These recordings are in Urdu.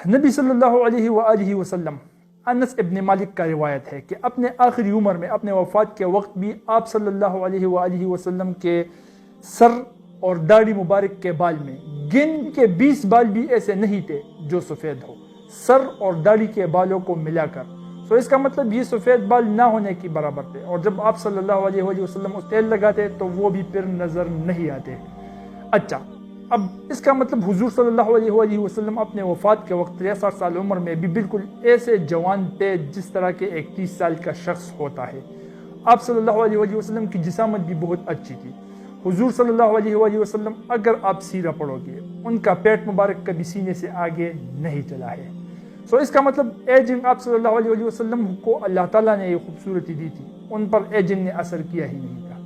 نبی صلی اللہ علیہ وآلہ وسلم، انس ابن مالک کا روایت ہے کہ اپنے آخری عمر میں، اپنے وفات کے وقت بھی آپ صلی اللہ علیہ وآلہ وسلم کے سر اور داڑھی مبارک کے بال میں گن کے 20 بال بھی ایسے نہیں تھے جو سفید ہو، سر اور داڑھی کے بالوں کو ملا کر. تو اس کا مطلب یہ سفید بال نہ ہونے کی برابر تھے، اور جب آپ صلی اللہ علیہ وآلہ وسلم اس تیل لگاتے تو وہ بھی پھر نظر نہیں آتے. اچھا، اب اس کا مطلب حضور صلی اللہ علیہ وآلہ وسلم اپنے وفات کے وقت 63 سال عمر میں بھی بالکل ایسے جوان تھے جس طرح کے ایک 30 سال کا شخص ہوتا ہے. آپ صلی اللہ علیہ وآلہ وسلم کی جسامت بھی بہت اچھی تھی. حضور صلی اللہ علیہ وآلہ وسلم، اگر آپ سیرہ پڑھو گے، ان کا پیٹ مبارک کبھی سینے سے آگے نہیں چلا ہے. سو اس کا مطلب ایجنگ آپ صلی اللہ علیہ وسلم کو اللہ تعالیٰ نے یہ خوبصورتی دی تھی، ان پر ایجنگ نے اثر کیا ہی نہیں تھا.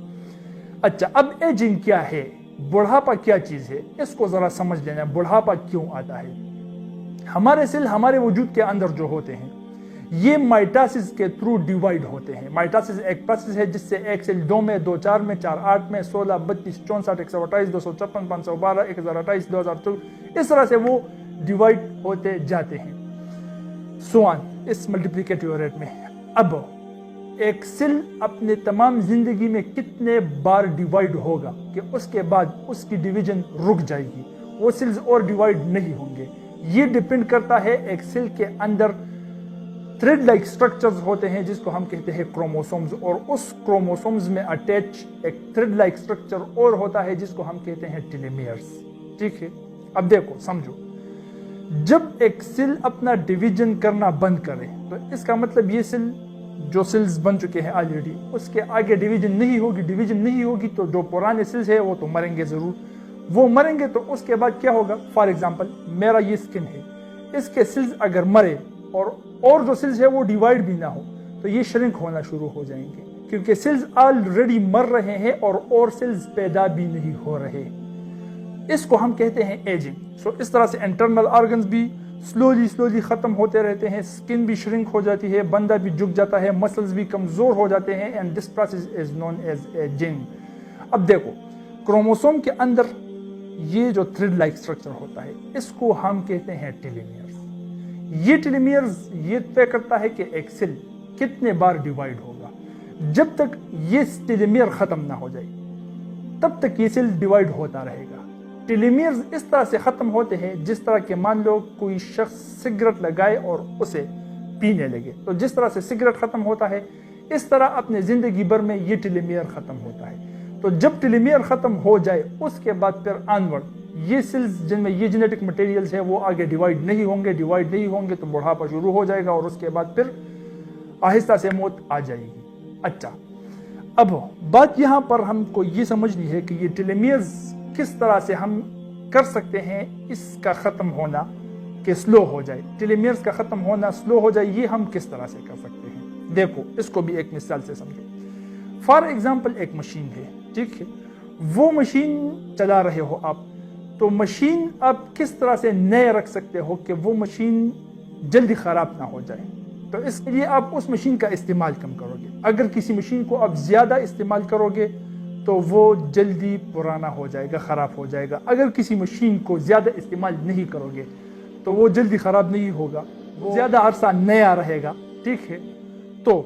اچھا، اب ایجنگ کیا ہے، بڑھاپا کیا چیز ہے، اس کو ذرا سمجھ لینا. بڑھاپا کیوں آتا ہے؟ ہمارے سیل ہمارے وجود کے اندر جو ہوتے ہیں یہ مائٹاسس کے تھرو ڈیوائیڈ ہوتے ہیں. مائٹاسس ایک پروسیس ہے جس سے ایک سیل 2 میں، 2 4 میں، 4 8 میں، 16 32 64 128 256 512 1028 2024 اس طرح سے وہ ڈیوائیڈ ہوتے جاتے ہیں سوان اس ملٹیپلیکیٹیو ریٹ میں. اب ایک سیل اپنے تمام زندگی میں کتنے بار ڈیوائیڈ ہوگا کہ اس کے بعد اس کی ڈیویژن رک جائے گی، وہ سیلز اور ڈیوائیڈ نہیں ہوں گے؟ یہ ڈیپینڈ کرتا ہے ایک سیل کے اندر تھریڈ لائک سٹرکچرز ہوتے ہیں جس کو ہم کہتے ہیں کروموسومز، اور اس کروموسومز میں اٹیچ ایک تھریڈ لائک سٹرکچر اور ہوتا ہے جس کو ہم کہتے ہیں ٹیلیمیئرز. ٹھیک ہے، اب دیکھو سمجھو، جب ایک سیل اپنا ڈیویژن کرنا بند کرے تو اس کا مطلب یہ سیل جو سیلز بن چکے ہیں آلریڈی، اس کے آگے ڈیویژن نہیں ہوگی. ڈیویژن نہیں ہوگی تو جو پرانے سیلز ہیں وہ تو مریں گے ضرور. وہ مریں گے تو اس کے بعد کیا ہوگا؟ فار ایگزامپل میرا یہ سکن ہے، اس کے سیلز اگر مرے اور جو سیلز ہے وہ ڈیوائیڈ بھی نہ ہو تو یہ شرنک ہونا شروع ہو جائیں گے، کیونکہ سیلز آلریڈی مر رہے ہیں اور سیلز پیدا بھی نہیں ہو رہے. اس کو ہم کہتے ہیں ایجنگ. سو اس طرح سے انٹرنل آرگنز بھی سلولی ختم ہوتے رہتے ہیں، سکن بھی شرنک ہو جاتی ہے، بندہ بھی جھک جاتا ہے، مسلز بھی کمزور ہو جاتے ہیں، and this process is known as aging. اب دیکھو، کروموسوم کے اندر یہ جو تھریڈ لائک سٹرکچر ہوتا ہے اس کو ہم کہتے ہیں ٹیلیمیئرز. یہ ٹیلیمیئرز یہ طے کرتا ہے کہ ایک سیل کتنے بار ڈیوائیڈ ہوگا. جب تک یہ ٹیلیمیئر ختم نہ ہو جائے تب تک یہ سیل ڈیوائیڈ ہوتا رہے گا. ٹیلیمیئرز اس طرح سے ختم ہوتے ہیں جس طرح کہ مان لو کوئی شخص سگریٹ لگائے اور اسے پینے لگے، تو جس طرح سے سگریٹ ختم ہوتا ہے اس طرح اپنے زندگی بھر میں یہ ٹیلیمیئر ختم ہوتا ہے. تو جب ٹیلیمیئر ختم ہو جائے اس کے بعد پھر آنورڈ یہ سیلز جن میں یہ جینیٹک مٹیریلز ہے وہ آگے ڈیوائیڈ نہیں ہوں گے تو بڑھاپا شروع ہو جائے گا اور اس کے بعد پھر آہستہ سے موت آ جائے گی. اچھا، اب بات یہاں پر ہم کو یہ سمجھنی ہے کہ یہ ٹیلیمیئرز کس طرح سے ہم کر سکتے ہیں اس کا ختم ہونا کہ سلو ہو جائے. ٹیلیمیئرز کا ختم ہونا سلو ہو جائے، یہ ہم کس طرح سے کر سکتے ہیں؟ دیکھو اس کو بھی ایک مثال سے سمجھو. فار ایگزامپل ایک مشین ہے، ٹھیک ہے، وہ مشین چلا رہے ہو آپ، تو مشین آپ کس طرح سے نئے رکھ سکتے ہو کہ وہ مشین جلدی خراب نہ ہو جائے؟ تو اس کے لیے آپ اس مشین کا استعمال کم کرو گے. اگر کسی مشین کو آپ زیادہ استعمال کرو گے تو وہ جلدی پرانا ہو جائے گا، خراب ہو جائے گا. اگر کسی مشین کو زیادہ استعمال نہیں کرو گے تو وہ جلدی خراب نہیں ہوگا، وہ زیادہ عرصہ نیا رہے گا. ٹھیک ہے، تو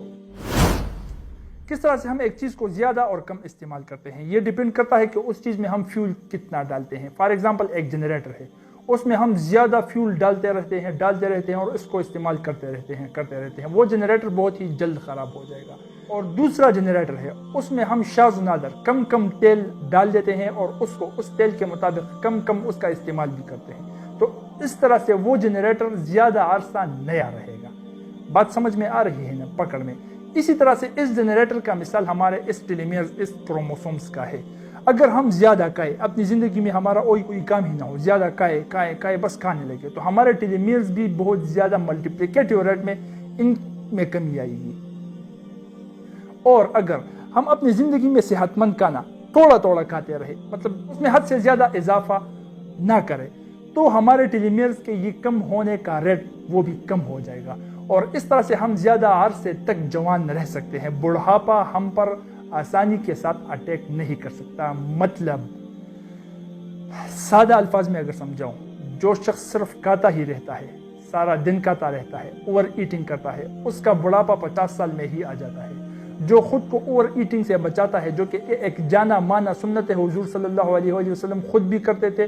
کس طرح سے ہم ایک چیز کو زیادہ اور کم استعمال کرتے ہیں یہ ڈیپینڈ کرتا ہے کہ اس چیز میں ہم فیول کتنا ڈالتے ہیں. فار ایگزامپل ایک جنریٹر ہے، اس میں ہم زیادہ فیول ڈالتے رہتے ہیں اور اس کو استعمال کرتے رہتے ہیں، وہ جنریٹر بہت ہی جلد خراب ہو جائے گا. اور دوسرا جنریٹر ہے، اس میں ہم شاذ و نادر کم تیل ڈال دیتے ہیں اور اس کو اس تیل کے مطابق کم اس کا استعمال بھی کرتے ہیں. تو اس طرح سے وہ جنریٹر زیادہ عرصہ نیا رہے گا. بات سمجھ میں آ رہی ہے نا، پکڑ میں؟ اسی طرح سے اس جنریٹر کا مثال ہمارے اس ٹیلیمیئرز، اس کروموسومز کا ہے. اگر ہم زیادہ کھائے، اپنی زندگی میں ہمارا کوئی کام ہی نہ ہو، زیادہ کھائے بس کھانے لگے، تو ہمارے ٹیلیمیئرز بھی بہت زیادہ ملٹیپلیکیٹیو ریٹ میں ان میں کمی آئے گی. اور اگر ہم اپنی زندگی میں صحت مند کھانا تھوڑا کھاتے رہے، مطلب اس میں حد سے زیادہ اضافہ نہ کرے، تو ہمارے ٹیلیمیئرز کے یہ کم ہونے کا ریٹ وہ بھی کم ہو جائے گا. اور اس طرح سے ہم زیادہ عرصے تک جوان رہ سکتے ہیں. بڑھاپا ہم پر آسانی کے ساتھ اٹیک نہیں کر سکتا. مطلب سادہ الفاظ میں اگر سمجھاؤں، جو شخص صرف کھاتا ہی رہتا ہے، سارا دن کھاتا رہتا ہے، اوور ایٹنگ کرتا ہے، اس کا بڑھاپا 50 سال میں ہی آ جاتا ہے۔ جو خود کو اوور ایٹنگ سے بچاتا ہے، جو کہ ایک جانا مانا سنت حضور صلی اللہ علیہ وآلہ وسلم خود بھی کرتے تھے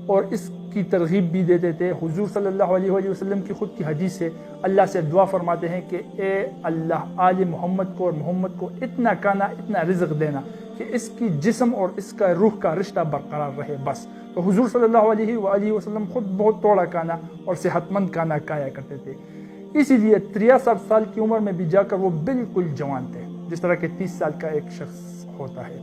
اور اس کی ترغیب بھی دیتے تھے۔ حضور صلی اللہ علیہ وآلہ وسلم کی خود کی حدیث سے اللہ سے دعا فرماتے ہیں کہ اے اللہ آل محمد کو اور محمد کو اتنا کھانا، اتنا رزق دینا کہ اس کی جسم اور اس کا روح کا رشتہ برقرار رہے بس۔ تو حضور صلی اللہ علیہ وآلہ وسلم خود بہت تھوڑا کھانا اور صحت مند کھانا کھایا کرتے تھے، اسی لیے 63 سال کی عمر میں بھی جا کر وہ بالکل جوان تھے، جس طرح کہ 30 سال کا ایک شخص ہوتا ہے۔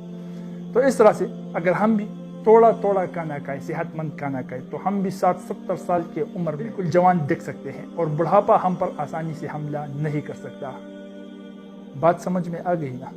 تو اس طرح سے اگر ہم بھی تھوڑا تھوڑا کھانا کھائیں، صحت مند کھانا کھائیں، تو ہم بھی 60-70 سال کی عمر بالکل جوان دکھ سکتے ہیں اور بڑھاپا ہم پر آسانی سے حملہ نہیں کر سکتا۔ بات سمجھ میں آ گئی نا؟